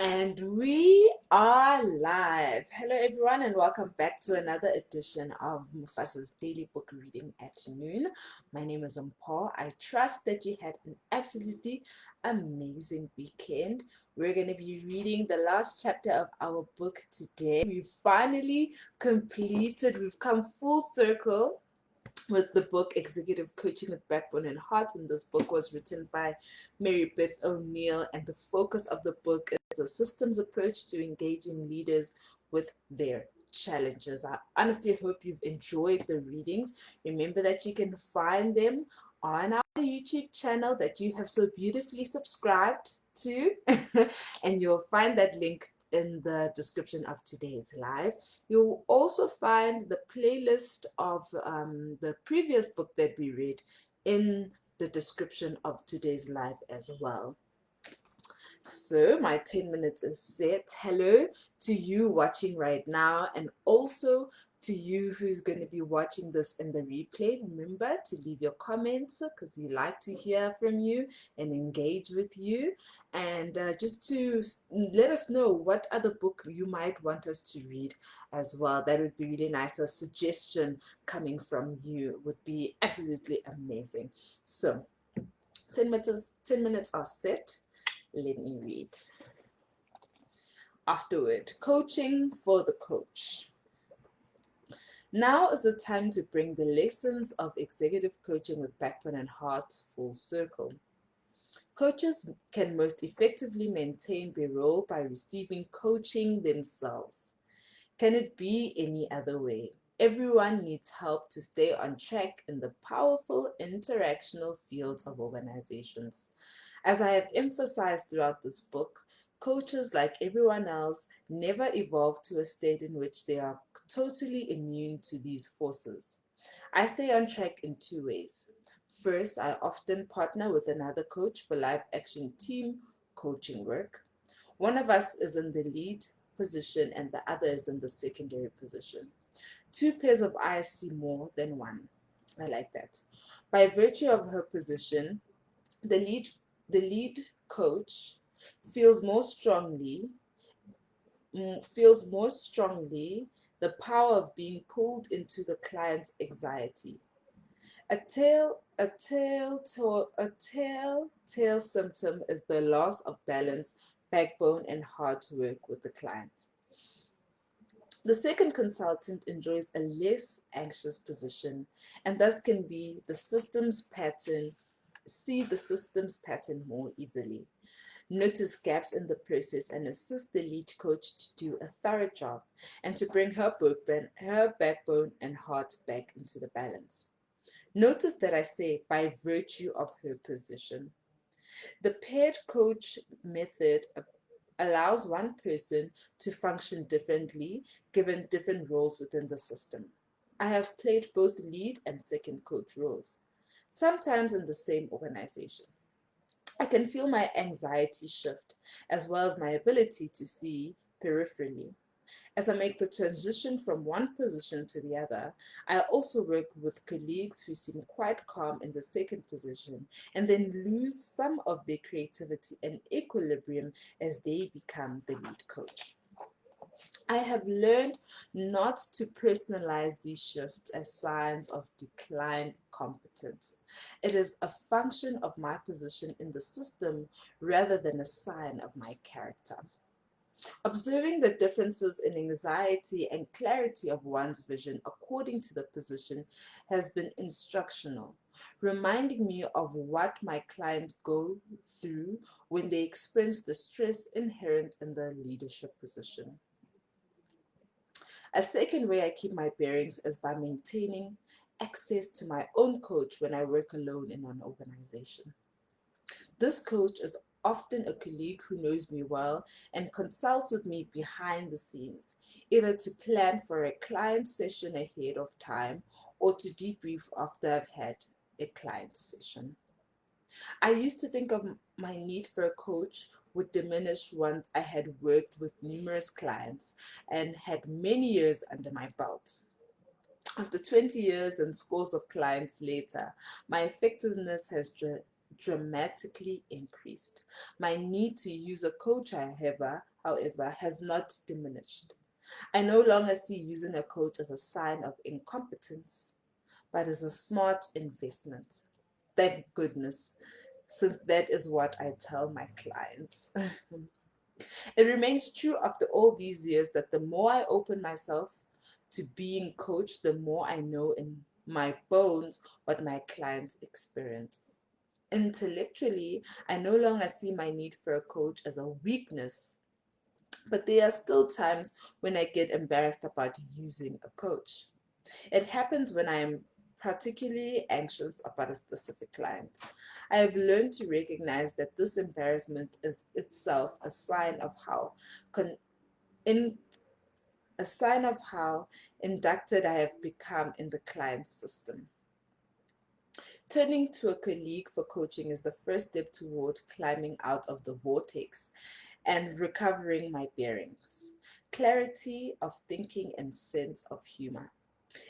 And we are live. Hello, everyone, and welcome back to another edition of Mufasa's Daily Book Reading at Noon. My name is Mpho. I trust that you had an absolutely amazing weekend. We're going to be reading the last chapter of our book today. We've finally completed, we've come full circle with the book Executive Coaching with Backbone and Heart. And this book was written by Mary Beth O'Neill, and the focus of the book is a systems approach to engaging leaders with their challenges. I honestly hope you've enjoyed the readings. Remember that you can find them on our YouTube channel that you have so beautifully subscribed to, and you'll find that link in the description of today's live. You'll also find the playlist of the previous book that we read in the description of today's live as well. So my 10 minutes is set. Hello to you watching right now, and also to you who's going to be watching this in the replay. Remember to leave your comments because we like to hear from you and engage with you, and just to let us know what other book you might want us to read as well. That would be really nice. A suggestion coming from you would be absolutely amazing. So 10 minutes are set. Let me read. Afterward, coaching for the coach. Now is the time to bring the lessons of executive coaching with backbone and heart full circle. Coaches can most effectively maintain their role by receiving coaching themselves. Can it be any other way? Everyone needs help to stay on track in the powerful interactional fields of organizations. As I have emphasized throughout this book, coaches, like everyone else, never evolve to a state in which they are totally immune to these forces. I stay on track in two ways. First, I often partner with another coach for live action team coaching work. One of us is in the lead position and the other is in the secondary position. Two pairs of eyes see more than one. I like that. By virtue of her position, the lead coach feels more strongly the power of being pulled into the client's anxiety. A telltale symptom is the loss of balance, backbone, and heart work with the client. The second consultant enjoys a less anxious position and thus can see the systems pattern more easily, notice gaps in the process, and assist the lead coach to do a thorough job and to bring her backbone and heart back into the balance. Notice that I say by virtue of her position. The paired coach method allows one person to function differently given different roles within the system. I have played both lead and second coach roles, sometimes in the same organization. I can feel my anxiety shift as well as my ability to see peripherally. As I make the transition from one position to the other, I also work with colleagues who seem quite calm in the second position and then lose some of their creativity and equilibrium as they become the lead coach. I have learned not to personalize these shifts as signs of declined competence. It is a function of my position in the system rather than a sign of my character. Observing the differences in anxiety and clarity of one's vision according to the position has been instructional, reminding me of what my clients go through when they experience the stress inherent in the leadership position. A second way I keep my bearings is by maintaining access to my own coach when I work alone in an organization. This coach is often a colleague who knows me well and consults with me behind the scenes, either to plan for a client session ahead of time or to debrief after I've had a client session. I used to think of my need for a coach would diminish once I had worked with numerous clients and had many years under my belt. After 20 years and scores of clients later, my effectiveness has dramatically increased. My need to use a coach, however, has not diminished. I no longer see using a coach as a sign of incompetence, but as a smart investment. Thank goodness, since that is what I tell my clients. It remains true after all these years that the more I open myself to being coached, the more I know in my bones what my clients experience. Intellectually, I no longer see my need for a coach as a weakness, but there are still times when I get embarrassed about using a coach. It happens when I am particularly anxious about a specific client. I have learned to recognize that this embarrassment is itself a sign of how con- in a sign of how inducted I have become in the client system. Turning to a colleague for coaching is the first step toward climbing out of the vortex and recovering my bearings, clarity of thinking and sense of humor.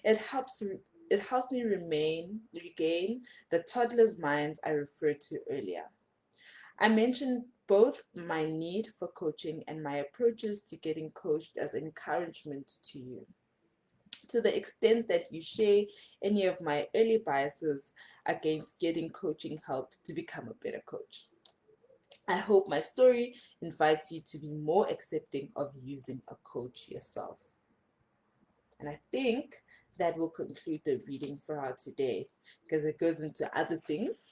It helps it helps me regain the toddler's mind I referred to earlier. I mentioned both my need for coaching and my approaches to getting coached as encouragement to you. To the extent that you share any of my early biases against getting coaching help to become a better coach. I hope my story invites you to be more accepting of using a coach yourself. And I think that will conclude the reading for her today because it goes into other things.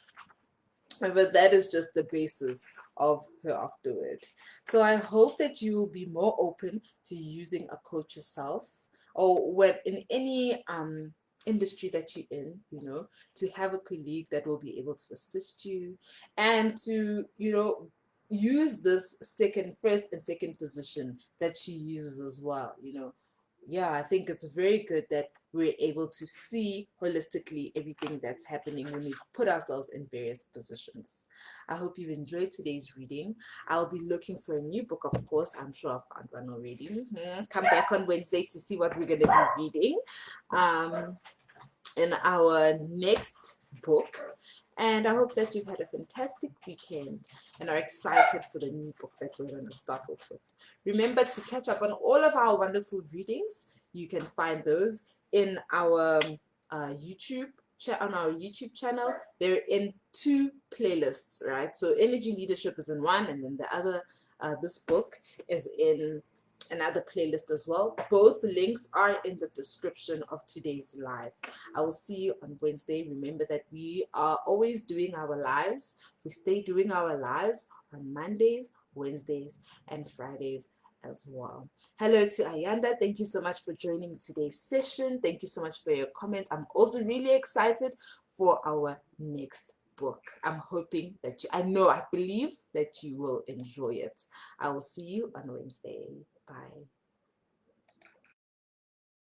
But that is just the basis of her afterward. So I hope that you will be more open to using a coach yourself or when in any industry that you're in, to have a colleague that will be able to assist you and to, use this first and second position that she uses as well. Yeah, I think it's very good that we're able to see holistically everything that's happening when we put ourselves in various positions. I hope you've enjoyed today's reading. I'll be looking for a new book, of course. I'm sure I found one already. Come back on Wednesday to see what we're going to be reading in our next book. And I hope that you've had a fantastic weekend and are excited for the new book that we're going to start off with. Remember to catch up on all of our wonderful readings. You can find those in our on our YouTube channel. They're in 2 playlists, right? So Energy Leadership is in one, and then the other, this book is in another playlist as well. Both links are in the description of today's live. I will see you on Wednesday. Remember that we are always doing our lives. We stay doing our lives on Mondays, Wednesdays, and Fridays as well. Hello to Ayanda. Thank you so much for joining today's session. Thank you so much for your comments. I'm also really excited for our next book. I'm hoping that I believe that you will enjoy it. I will see you on Wednesday. Bye.